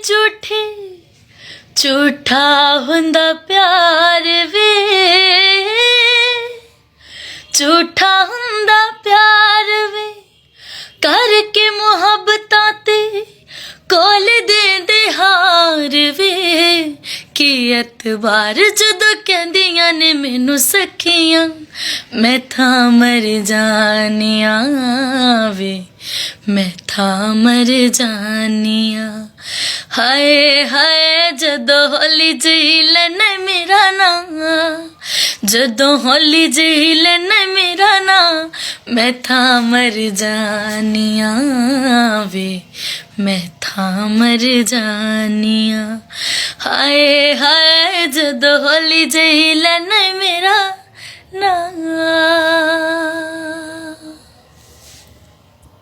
झूठे झूठा हुंदा प्यार वे, झूठा हुंदा प्यार वे, करके मुहब्बतां ते कोल दे हार वे। कि एतबार जदों कहंदियां ने मैनू सखियां, मैं थां मर जानिया वे, मैं थां मर जानिया। हाय हाय जदों होली जी लेना मेरा नाम, जदों होली जी लेना मेरा नाम, मैं थां मर जानिया वे, मैं थां मर जानिया। हाय हाय जदों होली जी लेना मेरा